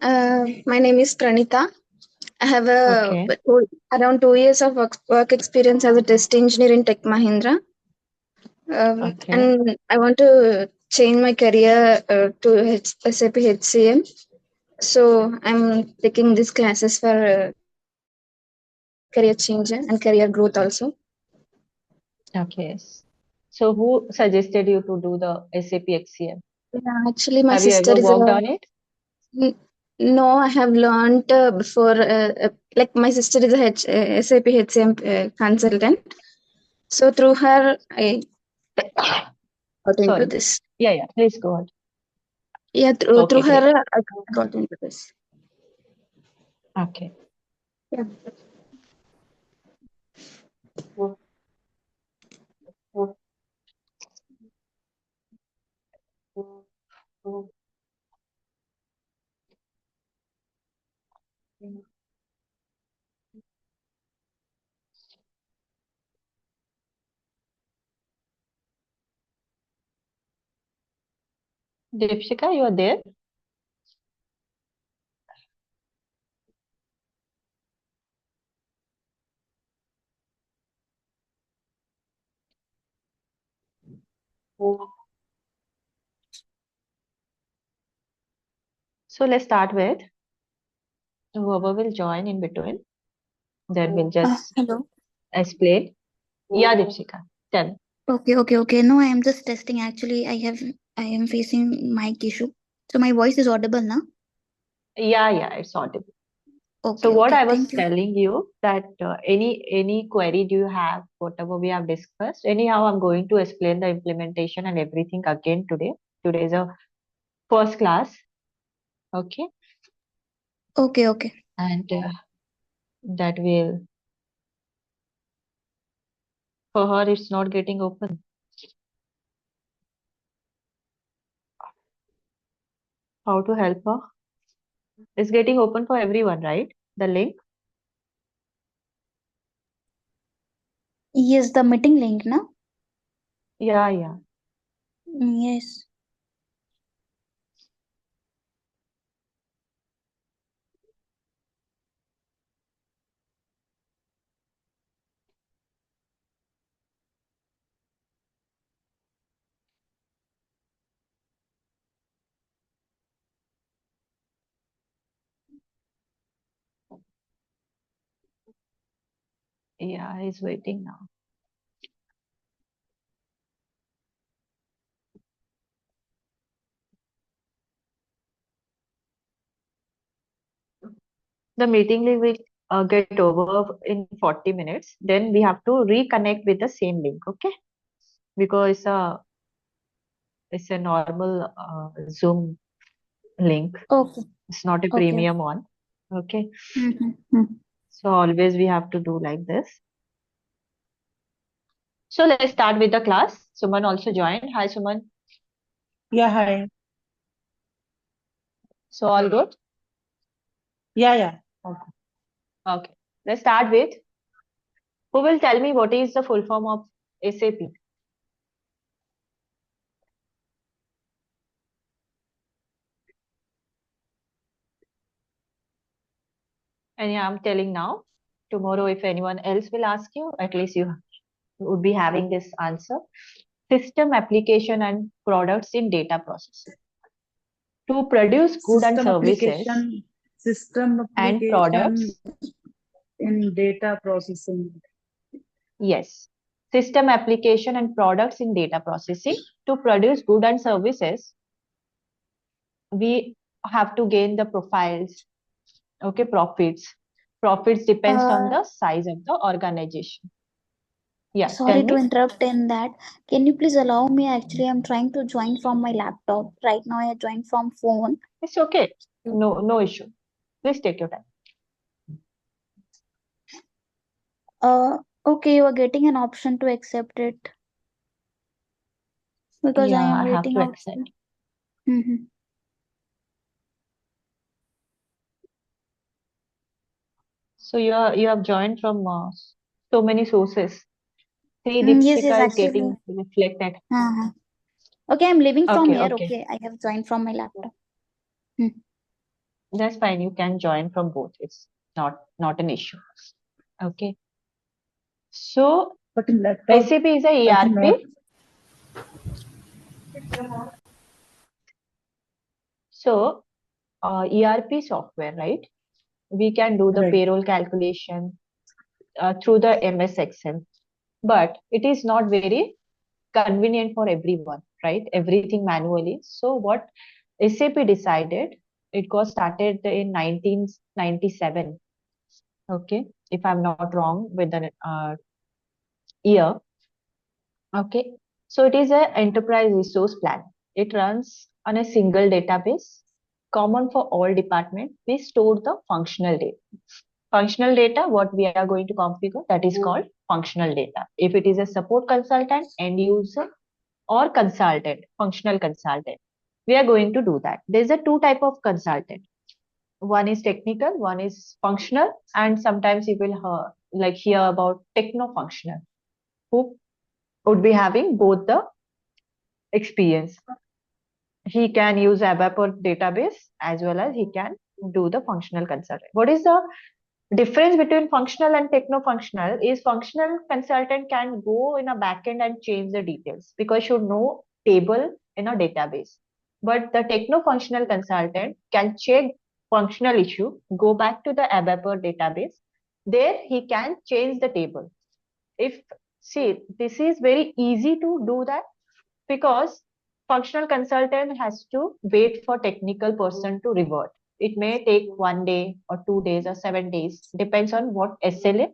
My name is Pranita. I have Okay. around 2 years of work experience as a test engineer in Tech Mahindra. Okay. And I want to change my career to SAP HCM. So I'm taking these classes for career change and career growth also. Okay. So who suggested you to do the SAP XCM? Yeah, actually, my Have you sister ever is a worked on it? no. I have learned before. Like my sister is a SAP HCM consultant. So through her, I got into Sorry. this. Yeah. Please go on. Yeah, through Okay, great. her, I got into this. Okay. Yeah. Deepshika, you are there? So let's start with whoever will join in between. Then we'll just Hello. explain. Yeah, Deepshika. Tell. Okay. No, I am just testing. Actually, I am facing mic issue. So my voice is audible now? Yeah, it's audible. So Okay, what okay. I was Thank you. telling you that any query do you have, whatever we have discussed. Anyhow, I'm going to explain the implementation and everything again today. Today is a first class, okay, Okay. and that will for her it's not getting open. How to help her? It's getting open for everyone, right? The link. Yes, the meeting link now? Yeah. Yes. Yeah, he's waiting now. The meeting link will get over in 40 minutes. Then we have to reconnect with the same link, okay? Because it's a normal Zoom link. Okay. It's not a Okay. premium one. Okay. Mm-hmm. So always we have to do like this. So let's start with the class. Suman also joined. Hi, Suman. Yeah, hi. So all good? Yeah. Okay. Let's start with who will tell me what is the full form of SAP? And yeah, I'm telling now. Tomorrow, if anyone else will ask you, at least you would be having this answer. System application and products in data processing. To produce goods and services System and application products, in data processing. yes. System application and products in data processing. To produce goods and services, we have to gain the profiles, okay, profits. Profits depends on the size of the organization. Yeah, tell Sorry to me. interrupt in that. Can you please allow me? Actually, I'm trying to join from my laptop. Right now, I joined from phone. It's okay. No issue. Please take your time. Okay, you are getting an option to accept it because I Yeah, am I have waiting to outside. accept. Mm-hmm. So you have joined from so many sources. See, Yes, Deepshika is actually. getting reflected. Uh-huh. Okay, I'm leaving from here. Okay. Okay, I have joined from my laptop. Hmm. That's fine. You can join from both. It's not an issue. Okay. So But in laptop, SAP is a I think not. ERP. So ERP software, right? We can do the Right. payroll calculation through the MS Excel, but it is not very convenient for everyone, right? Everything manually. So what SAP decided, it got started in 1997. Okay, if I'm not wrong with the year. Okay, so it is an enterprise resource plan. It runs on a single database, common for all departments. We store the functional data. Functional data, what we are going to configure, that is called functional data. If it is a support consultant, end user, or consultant, functional consultant, we are going to do that. There's a two type of consultant. One is technical, one is functional, and sometimes you will hear about techno-functional, who would be having both the experience. He can use ABAP or database as well as he can do the functional consultant. What is the difference between functional and techno-functional is functional consultant can go in a backend and change the details because should know table in a database. But the techno-functional consultant can check functional issue, go back to the ABAP or database. There he can change the table. See, this is very easy to do that because functional consultant has to wait for technical person to revert. It may take 1 day or 2 days or 7 days, depends on what SLA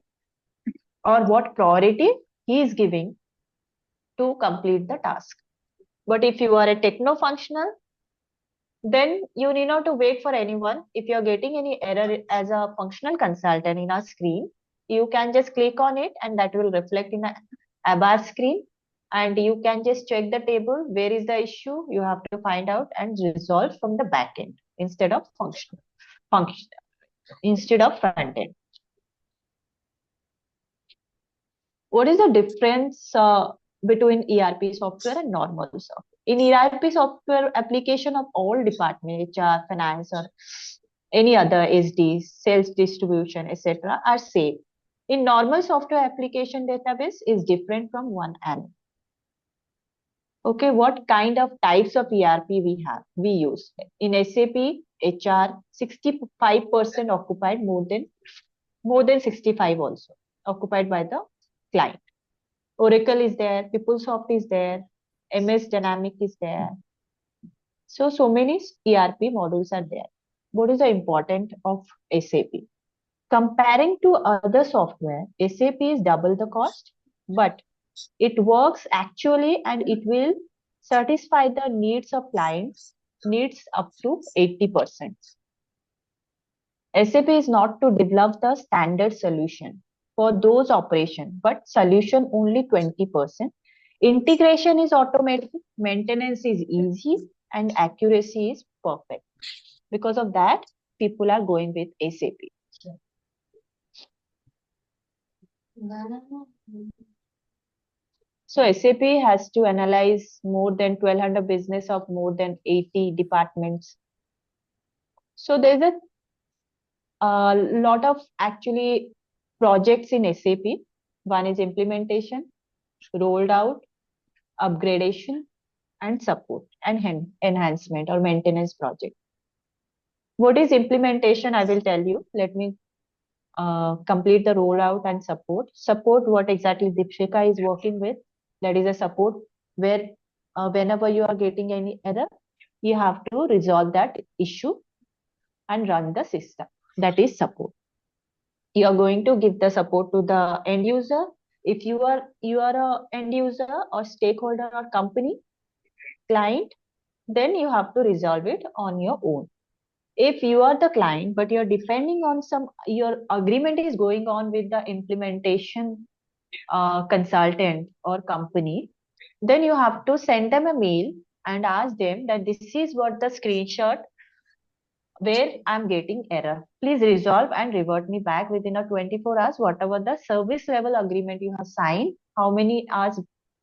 or what priority he is giving to complete the task. But if you are a techno-functional, then you need not to wait for anyone. If you're getting any error as a functional consultant in a screen, you can just click on it and that will reflect in a ABAP screen. And you can just check the table, where is the issue, you have to find out and resolve from the back end instead of instead of front end. What is the difference between ERP software and normal software? In ERP software, application of all departments, HR, finance, or any other SDs, sales distribution, etc., are same. In normal software application, database is different from one another. Okay, what kind of types of ERP we have? We use in SAP HR 65% occupied, more than 65 also occupied by the client. Oracle is there, PeopleSoft is there, MS Dynamic is there. So many ERP modules are there. What is the importance of SAP? Comparing to other software, SAP is double the cost, but it works actually and it will satisfy the needs of clients, needs up to 80%. SAP is not to develop the standard solution for those operations, but solution only 20%. Integration is automatic, maintenance is easy, and accuracy is perfect. Because of that, people are going with SAP. So SAP has to analyze more than 1200 business of more than 80 departments. So there's a lot of actually projects in SAP. One is implementation, rolled out, upgradation, and support and enhancement or maintenance project. What is implementation? I will tell you. Let me complete the rollout and support. Support, what exactly Deepshika is working with, that is a support where whenever you are getting any error, you have to resolve that issue and run the system. That is support. You are going to give the support to the end user. If you are a end user or stakeholder or company, client, then you have to resolve it on your own. If you are the client, but you're depending on your agreement is going on with the implementation consultant or company, then you have to send them a mail and ask them that this is what the screenshot where I'm getting error. Please resolve and revert me back within a 24 hours, whatever the service level agreement you have signed,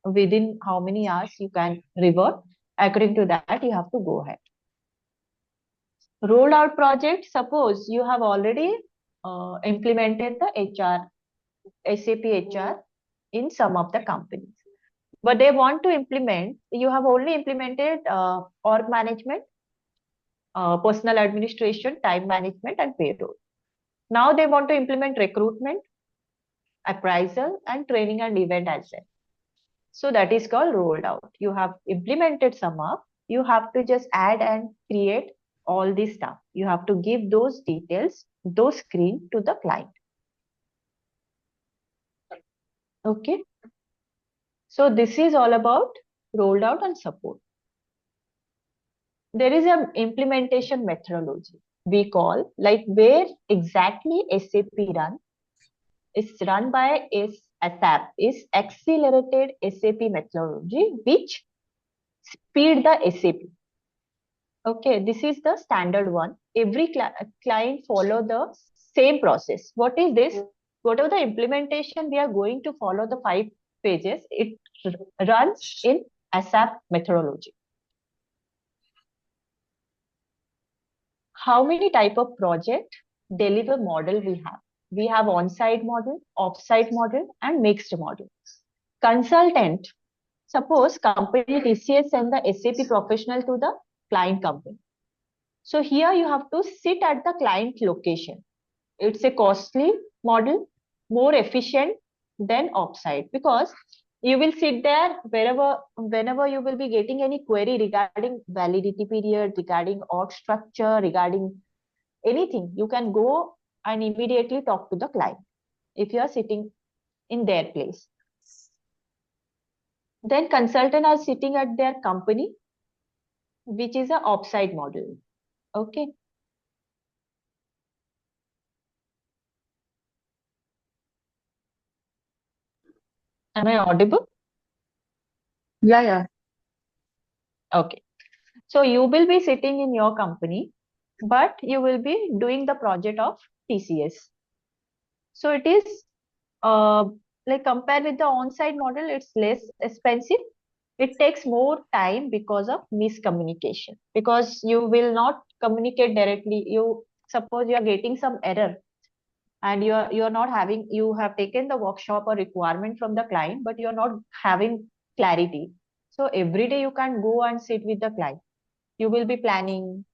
within how many hours you can revert. According to that, you have to go ahead. Rollout project, suppose you have already implemented the SAP HR in some of the companies, but they want to implement, you have only implemented org management, personal administration, time management, and payroll. Now they want to implement recruitment, appraisal, and training and event as well. So that is called rolled out. You have implemented some up, you have to just add and create all this stuff. You have to give those details, those screen to the client. Okay. So this is all about rolled out and support. There is an implementation methodology we call, like where exactly SAP run. It's run by ASAP, is accelerated SAP methodology, which speed the SAP. Okay, this is the standard one. Every client follow the same process. What is this? Whatever the implementation we are going to follow the 5 pages, it runs in ASAP methodology. How many type of project deliver model we have? We have on-site model, off-site model, and mixed model. Consultant, suppose company TCS send the SAP professional to the client company. So here you have to sit at the client location. It's a costly model, more efficient than offsite, because you will sit there whenever you will be getting any query regarding validity period, regarding org structure, regarding anything, you can go and immediately talk to the client if you are sitting in their place. Then consultant are sitting at their company, which is a offsite model. Okay. Am I audible? Yeah. Okay. So you will be sitting in your company, but you will be doing the project of TCS. So it is like compared with the on-site model, it's less expensive. It takes more time because of miscommunication, because you will not communicate directly. You suppose you are getting some error and you're not having, you have taken the workshop or requirement from the client, but you're not having clarity. So every day you can't go and sit with the client. You will be planning,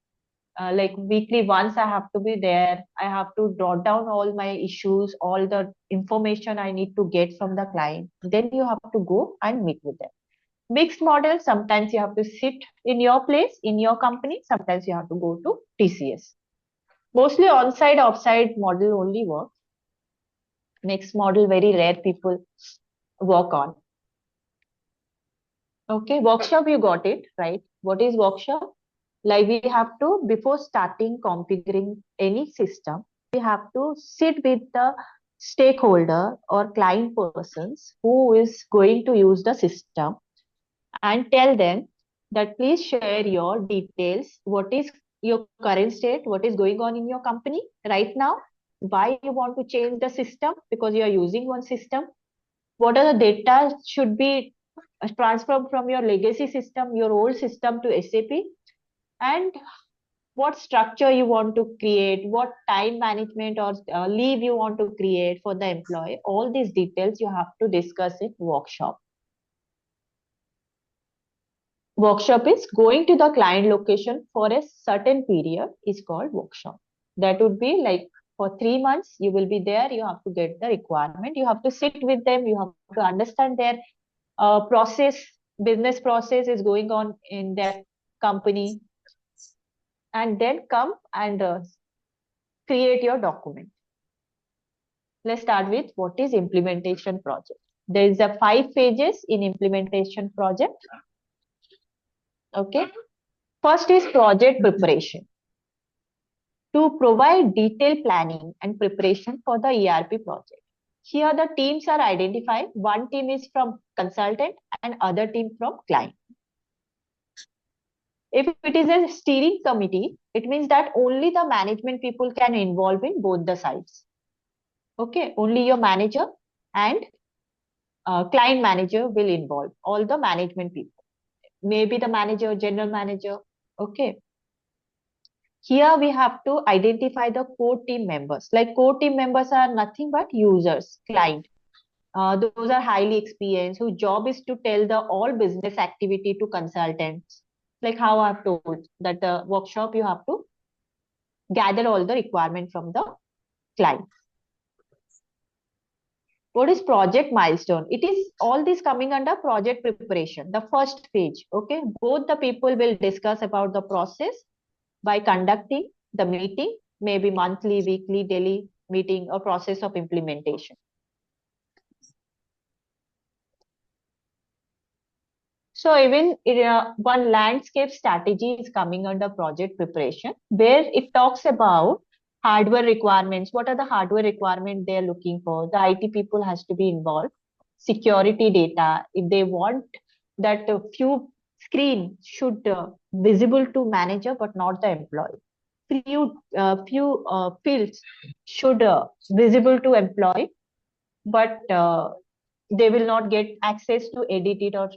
like weekly once I have to be there. I have to jot down all my issues, all the information I need to get from the client. Then you have to go and meet with them. Mixed model, sometimes you have to sit in your place, in your company. Sometimes you have to go to TCS. Mostly on-site, off-site model only work. Mixed model, very rare people work on. Okay, workshop, you got it, right? What is workshop? Like we have to, before starting configuring any system, we have to sit with the stakeholder or client persons who is going to use the system and tell them that please share your details. What is your current state? What is going on in your company right now? Why you want to change the system? Because you are using one system. What are the data should be transferred from your legacy system, your old system to SAP? And what structure you want to create, what time management or leave you want to create for the employee. All these details you have to discuss in workshop. Workshop is going to the client location for a certain period is called workshop. That would be like for 3 months, you will be there, you have to get the requirement, you have to sit with them, you have to understand their process, business process is going on in their company, and then come and create your document. Let's start with what is implementation project. There is a 5 phases in implementation project. Okay. First is project preparation. To provide detailed planning and preparation for the ERP project. Here the teams are identified. One team is from consultant and other team from client. If it is a steering committee, it means that only the management people can involve in both the sides. Okay, only your manager and client manager will involve all the management people. Maybe the manager, general manager. Okay. Here we have to identify the core team members. Like core team members are nothing but users, client. Those are highly experienced, whose job is to tell the all business activity to consultants. Like how I've told that the workshop, you have to gather all the requirement from the client. What is project milestone? It is all this coming under project preparation, the first page. Okay, both the people will discuss about the process by conducting the meeting, maybe monthly, weekly, daily meeting, or process of implementation. So even one landscape strategy is coming under project preparation, where it talks about hardware requirements. What are the hardware requirements they're looking for? The IT people has to be involved. Security data, if they want that a few screen should visible to manager but not the employee. Few fields should visible to employee, but they will not get access to edit it or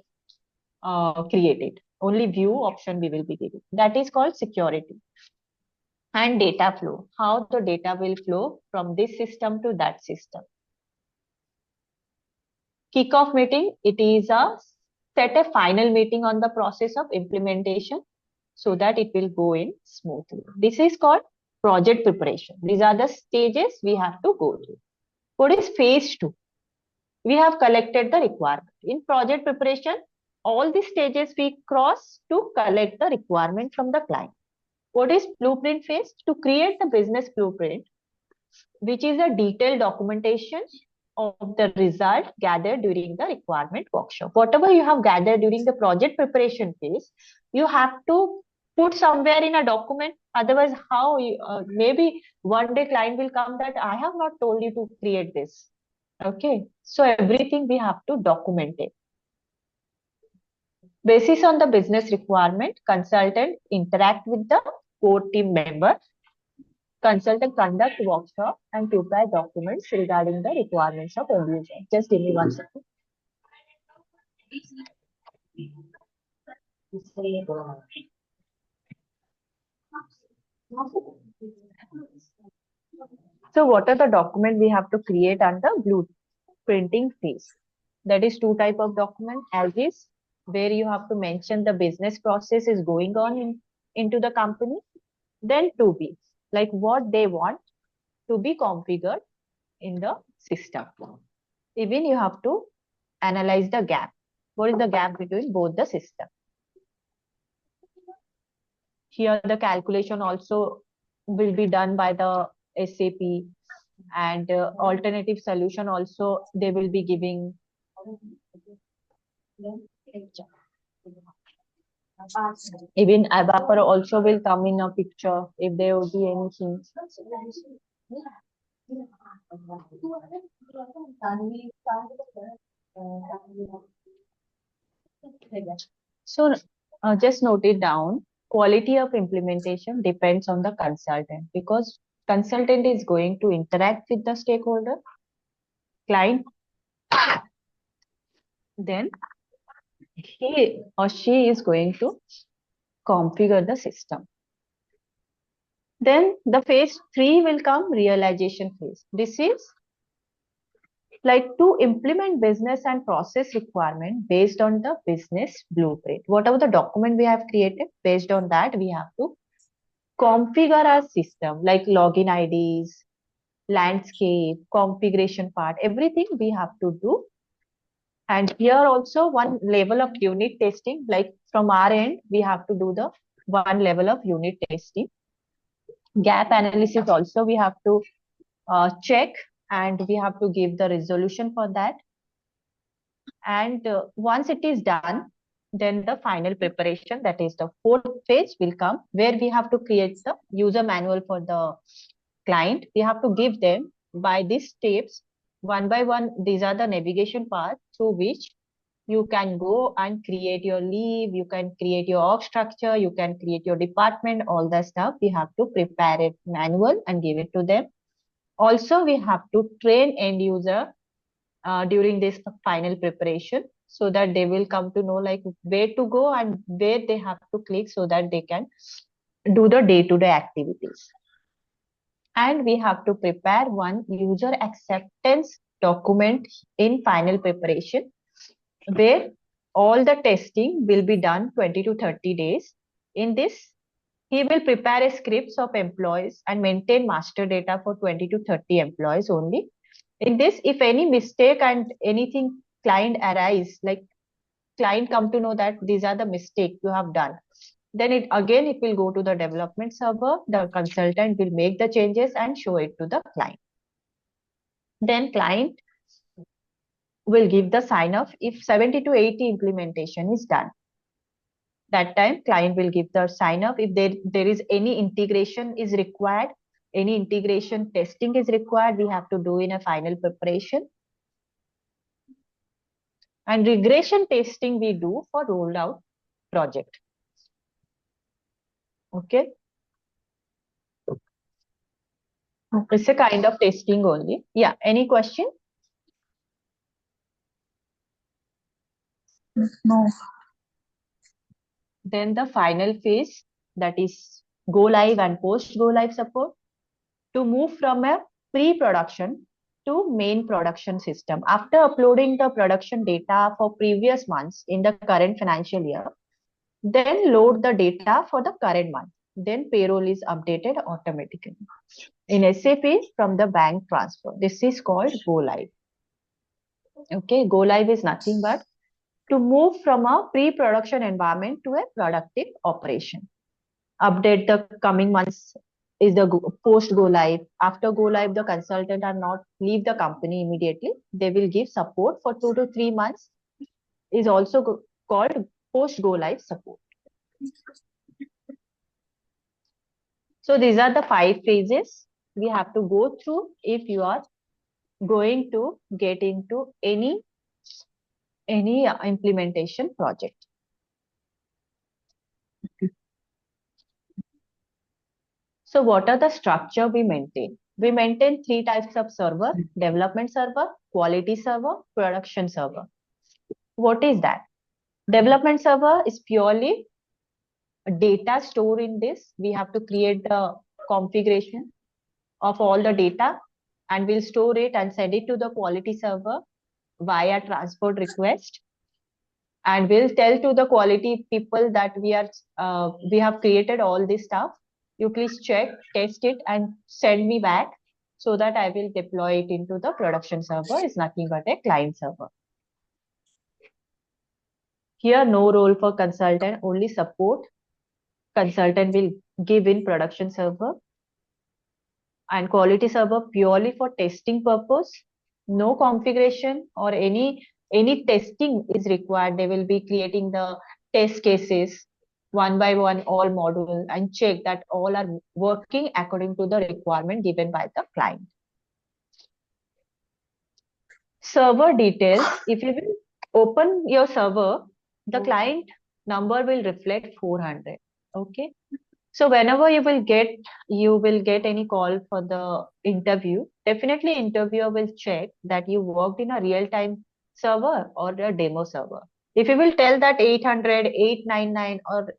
create it. Only view option we will be giving. That is called security. And data flow, how the data will flow from this system to that system. Kickoff meeting, it is a set a final meeting on the process of implementation so that it will go in smoothly. This is called project preparation. These are the stages we have to go through. What is phase 2? We have collected the requirement. In project preparation, all the stages we cross to collect the requirement from the client. What is blueprint phase? To create the business blueprint, which is a detailed documentation of the result gathered during the requirement workshop. Whatever you have gathered during the project preparation phase, you have to put somewhere in a document. Otherwise, how you, maybe one day client will come that I have not told you to create this. Okay, so everything we have to document it. Basis on the business requirement, consultant interact with the core team member. Consultant conduct workshop and prepare documents regarding the requirements of end user. Just give me 1 second. So what are the documents we have to create under blueprinting phase? That is 2 type of document, as is, where you have to mention the business process is going on into the company. Then 2B, like what they want to be configured in the system. Even you have to analyze the gap. What is the gap between both the system? Here the calculation also will be done by the SAP, and alternative solution also they will be giving. Even ABAPR also will come in a picture if there will be anything. So just note it down. Quality of implementation depends on the consultant, because consultant is going to interact with the stakeholder, client, then he or she is going to configure the system. Then the phase 3 will come, realization phase. This is like to implement business and process requirement based on the business blueprint. Whatever the document we have created, based on that, we have to configure our system, like login IDs, landscape, configuration part, everything we have to do. And here also one level of unit testing, like from our end, we have to do the one level of unit testing. Gap analysis also we have to check, and we have to give the resolution for that. And once it is done, then the final preparation, that is the 4th phase will come, where we have to create the user manual for the client. We have to give them by these steps one by one. These are the navigation paths through which you can go and create your leave, you can create your org structure, you can create your department, all that stuff. We have to prepare it manual and give it to them. Also, we have to train end user during this final preparation, so that they will come to know like where to go and where they have to click, so that they can do the day-to-day activities. And we have to prepare one user acceptance document in final preparation, where all the testing will be done 20 to 30 days. In this, he will prepare a scripts of employees and maintain master data for 20 to 30 employees only. In this, if any mistake and anything client arise, like client come to know that these are the mistake you have done, then it will go to the development server. The consultant will make the changes and show it to the client. Then client will give the sign off if 70 to 80 implementation is done. That time client will give the sign off if there is any integration is required, any integration testing is required, we have to do in a final preparation. And regression testing we do for rolled out project. Okay. It's a kind of testing only. Yeah. Any question? No. Then the final phase, that is go live and post go live support, to move from a pre-production to main production system. After uploading the production data for previous months in the current financial year, then load the data for the current month. Then payroll is updated automatically. In SAP, from the bank transfer. This is called go live. Okay, go live is nothing but to move from a pre-production environment to a productive operation. Update the coming months is the post go live. After go live, the consultant are not leave the company immediately. They will give support for 2 to 3 months. Is also called post go live support. So these are the 5 phases we have to go through if you are going to get into any implementation project. So what are the structure we maintain? We maintain 3 types of server: development server, quality server, production server. What is that? Development server is purely data stored in this. We have to create the configuration of all the data, and we'll store it and send it to the quality server via transport request. And we'll tell to the quality people that we have created all this stuff. You please check, test it, and send me back so that I will deploy it into the production server. It's nothing but a client server. Here, no role for consultant, only support. Consultant will give in production server. And quality server purely for testing purpose. No configuration or any testing is required. They will be creating the test cases one by one, all modules, and check that all are working according to the requirement given by the client. Server details. If you will open your server, the client number will reflect 400. Okay. So whenever you will get any call for the interview, definitely interviewer will check that you worked in a real-time server or a demo server. If you will tell that 800, 899 or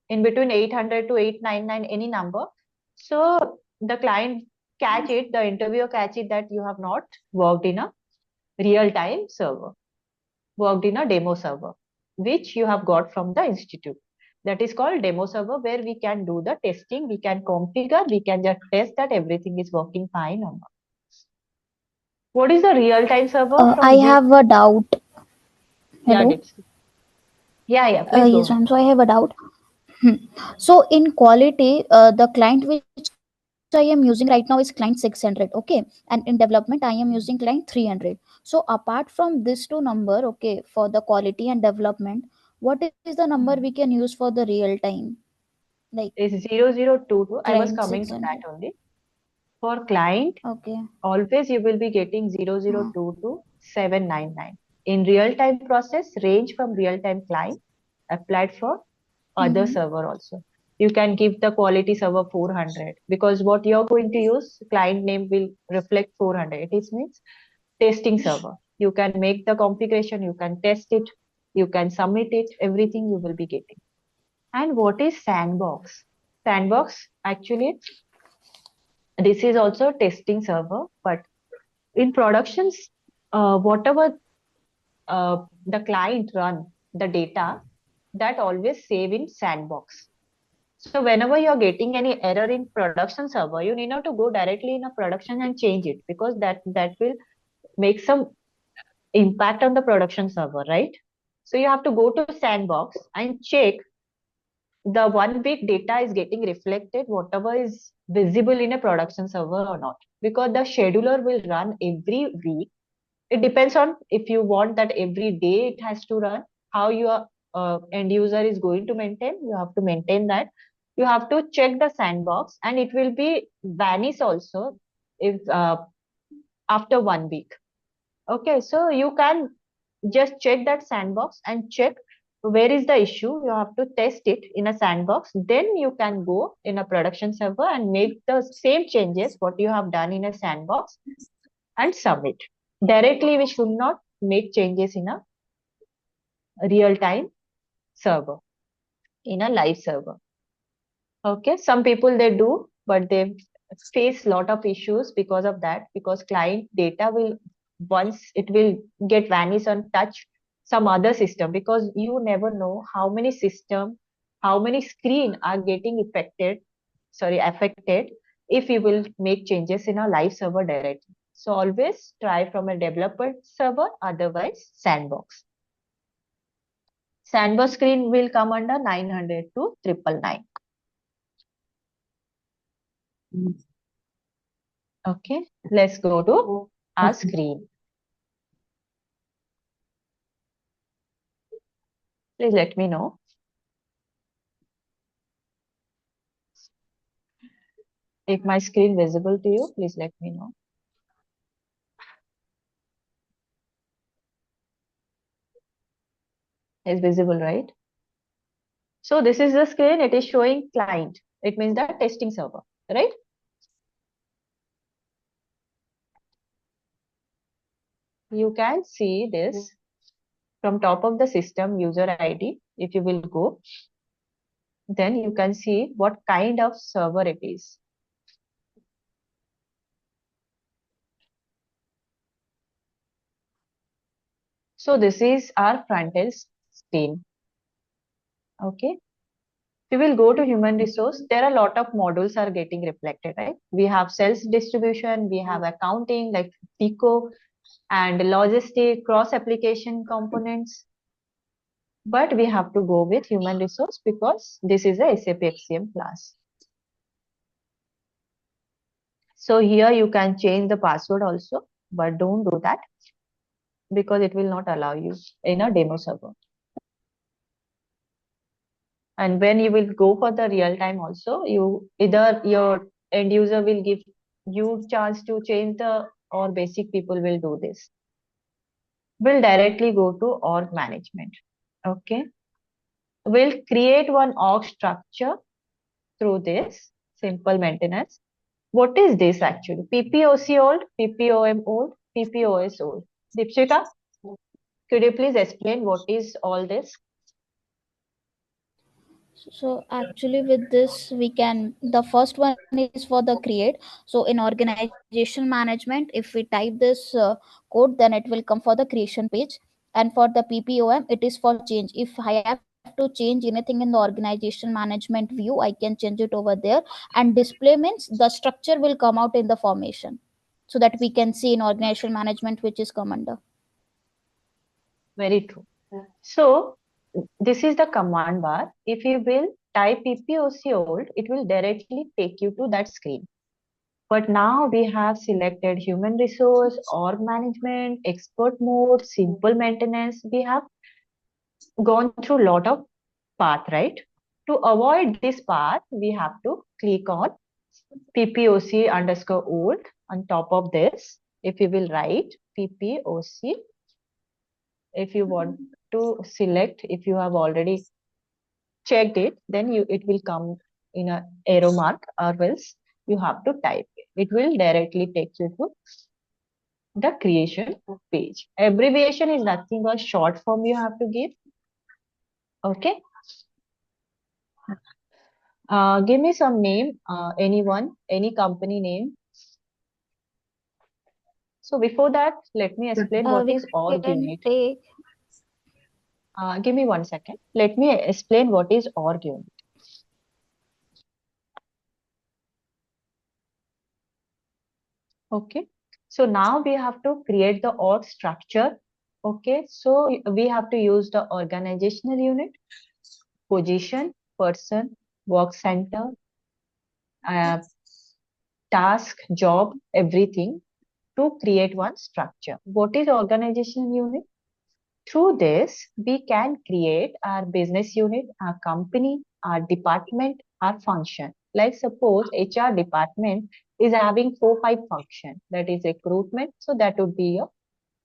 in between 800 to 899 any number, so the client catch it, the interviewer catch it that you have not worked in a real-time server, worked in a demo server, which you have got from the institute. That is called demo server, where we can do the testing, we can configure, we can just test that everything is working fine or not. What is the real-time server? I have a doubt. Yeah, Hello? Dipsy. Yeah, please go Yes, ahead. ma'am. So I have a doubt. So in quality, the client which I am using right now is client 600. Okay. And in development, I am using client 300. So apart from this two number, okay, for the quality and development, what is the number we can use for the real time? Like It's 0022. I was client coming to that 600. only. For client, Okay. always you will be getting 0022 to 799. In real-time process, range from real-time client applied for other server also. You can give the quality server 400 because what you're going to use, client name will reflect 400. It means testing server. You can make the configuration, you can test it, you can submit it, everything you will be getting. And what is sandbox? Sandbox, actually, this is also testing server, but in productions, whatever the client run the data, that always save in sandbox. So whenever you're getting any error in production server, you need not to go directly in a production and change it, because that will make some impact on the production server, right? So you have to go to sandbox and check the 1 week data is getting reflected, whatever is visible in a production server or not, because the scheduler will run every week. It depends on if you want that every day it has to run, how your end user is going to maintain. You have to maintain that. You have to check the sandbox, and it will be vanish also if after 1 week. Okay, so you can just check that sandbox and check where is the issue. You have to test it in a sandbox. Then you can go in a production server and make the same changes what you have done in a sandbox and submit. Directly, we should not make changes in a real time server, in a live server. Okay, some people they do, but they face lot of issues because of that, because client data will, once it will get vanished and touch some other system, because you never know how many system, how many screen are getting affected if you will make changes in a live server directly. So always try from a developer server, otherwise sandbox. Sandbox screen will come under 900 to 999. Okay, let's go to our screen. Please let me know. If my screen visible to you, please let me know. It's visible, right? So this is the screen, it is showing client. It means that testing server, right? You can see this from top of the system user ID. If you will go, then you can see what kind of server it is. So this is our front end screen. Okay. We will go to human resource. There are a lot of modules are getting reflected, right? We have sales distribution, we have accounting like FICO, and logistic cross application components. But we have to go with human resource because this is a SAP HCM class. So here you can change the password also, but don't do that because it will not allow you in a demo server. And when you will go for the real time also, you either your end user will give you chance to change the, or basic people will do this. We'll directly go to org management. Okay. We'll create one org structure through this simple maintenance. What is this actually? PPOC old, PPOM old, PPOS old. Deepshika, could you please explain what is all this? So actually with this we can, the first one is for the create. So in organization management, if we type this code, then it will come for the creation page. And for the PPOM, it is for change. If I have to change anything in the organization management view, I can change it over there. And display means the structure will come out in the formation, so that we can see in organization management which is come under. Very true. So this is the command bar. If you will type PPOC old, it will directly take you to that screen. But now we have selected human resource, org management, expert mode, simple maintenance. We have gone through a lot of path, right? To avoid this path, we have to click on PPOC underscore old on top of this. If you will write PPOC, if you want to select, if you have already checked it, then it will come in a arrow mark, or else you have to type it. It will directly take you to the creation page. Abbreviation is nothing but short form you have to give. Okay. Give me some name, anyone, any company name. So before that, let me explain what We is org can unit. take Give me 1 second. Let me explain what is org unit. Okay. So now we have to create the org structure. Okay. So we have to use the organizational unit, position, person, work center, uh, task, job, everything to create one structure. What is organizational unit? Through this, we can create our business unit, our company, our department, our function. Like suppose HR department is having 4, 5 function, that is recruitment. So that would be your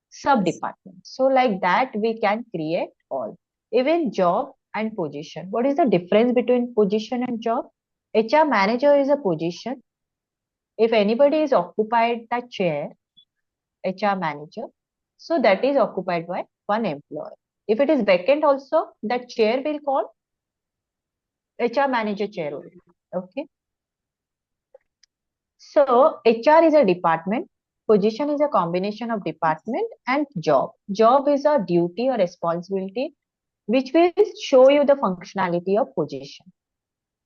sub department. So like that, we can create all. Even job and position. What is the difference between position and job? HR manager is a position. If anybody is occupied that chair, HR manager, so that is occupied by one employee. If it is vacant also, that chair will call HR manager chair only. Okay. So HR is a department, position is a combination of department and job. Job is a duty or responsibility which will show you the functionality of position.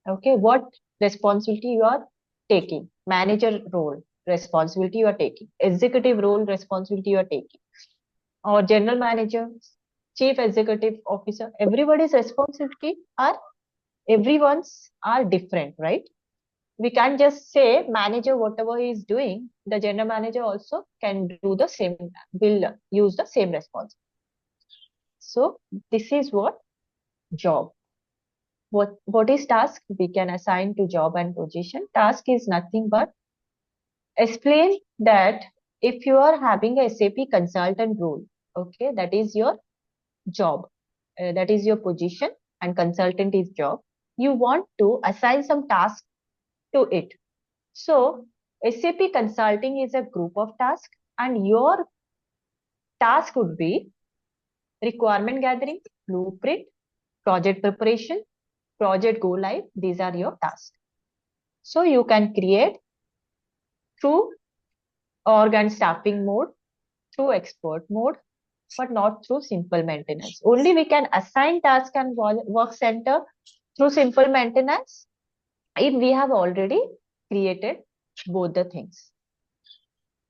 Okay, what responsibility you are taking, manager role responsibility you are taking, executive role responsibility you are taking, or general manager, chief executive officer, everybody's responsibility are everyone's are different, right? We can't just say manager whatever he is doing, the general manager also can do the same, will use the same responsibility. So this is what job. What is task? We can assign to job and position. Task is nothing but explain that if you are having a SAP consultant role, okay, that is your job, that is your position, and consultant is job. You want to assign some task to it. So SAP consulting is a group of tasks, and your task would be requirement gathering, blueprint, project preparation, project go live. These are your tasks. So you can create through org and staffing mode, through expert mode, but not through simple maintenance. Only we can assign task and work center through simple maintenance if we have already created both the things.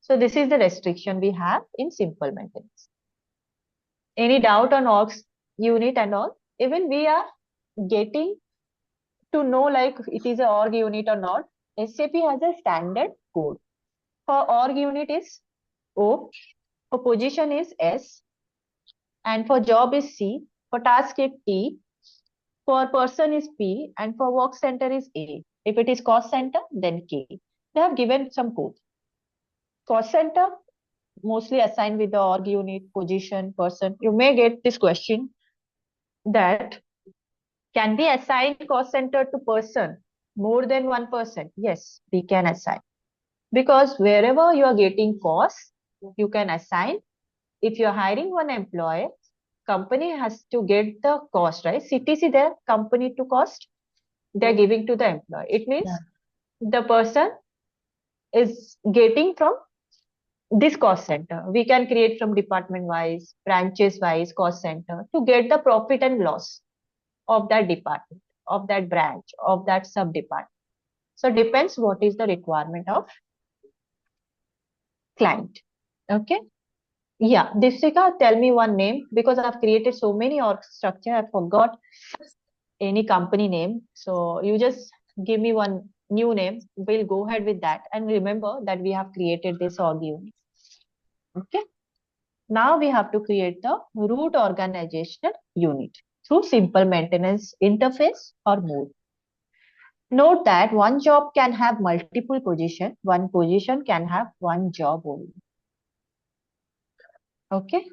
So this is the restriction we have in simple maintenance. Any doubt on org unit and all? Even we are getting to know like it is a org unit or not. SAP has a standard code. For org unit is O, for position is S, and for job is C, for task is T, for person is P, and for work center is A. If it is cost center, then K. They have given some code. Cost center mostly assigned with the org unit, position, person. You may get this question that can we assign cost center to person more than one person? Yes, we can assign. Because wherever you are getting cost, you can assign. If you're hiring one employee, company has to get the cost, right? CTC there, company to cost, they're giving to the employee. It means the person is getting from this cost center. We can create from department wise, branches wise cost center to get the profit and loss of that department, of that branch, of that sub department. So depends what is the requirement of client. Okay. Yeah, Dipsika, tell me one name because I've created so many org structure. I forgot any company name. So you just give me one new name. We'll go ahead with that. And remember that we have created this org unit. Okay. Now we have to create the root organizational unit through simple maintenance interface or mode. Note that one job can have multiple positions. One position can have one job only. Okay.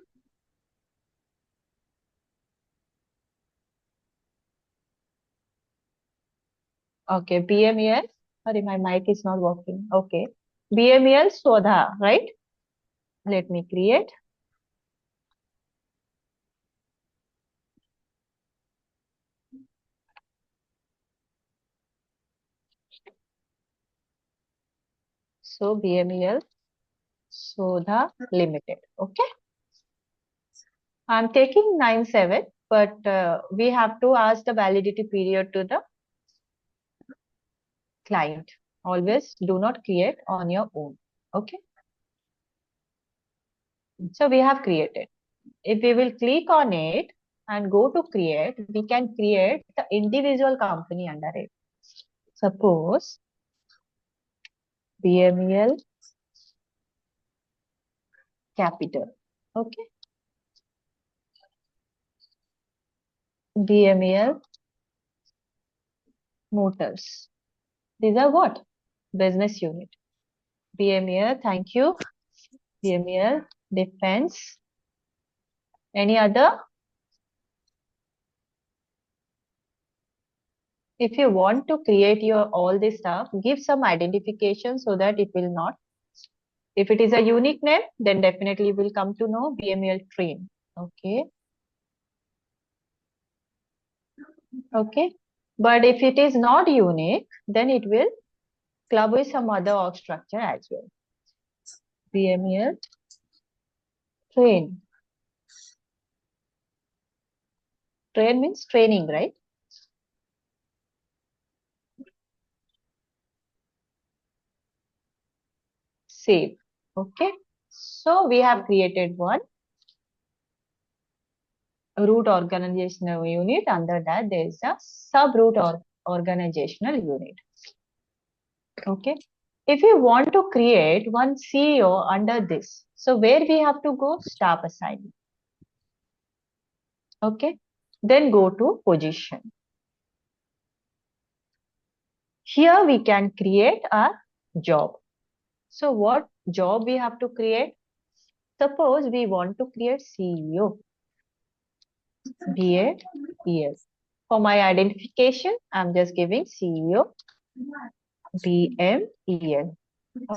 Okay. BMEL. Sorry, my mic is not working. Okay. BMEL Sodha, right? Let me create. So BMEL Sodha Limited. Okay. I'm taking 9/7, but we have to ask the validity period to the client. Always do not create on your own. Okay. So we have created. If we will click on it and go to create, we can create the individual company under it. Suppose BMEL Capital. Okay. BMEL Motors. These are what? Business unit. BMEL, thank you. BMEL Defense. Any other? If you want to create your all this stuff, give some identification so that it will not. If it is a unique name, then definitely will come to know BMEL Train. Okay. Okay. But if it is not unique, then it will club with some other org structure as well. BMEL Train. Train means training, right? Save. Okay. So we have created one root organizational unit. Under that, there is a sub-root organizational unit. Okay. If you want to create one CEO under this, so where we have to go? Staff assignment. Okay. Then go to position. Here we can create a job. So what job we have to create? Suppose we want to create CEO. BAEL. For my identification, I'm just giving CEO BMEL.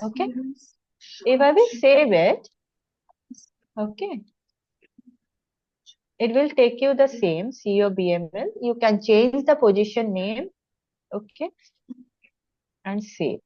Okay. If I will save it, okay, it will take you the same CEO BML. You can change the position name, okay, and save.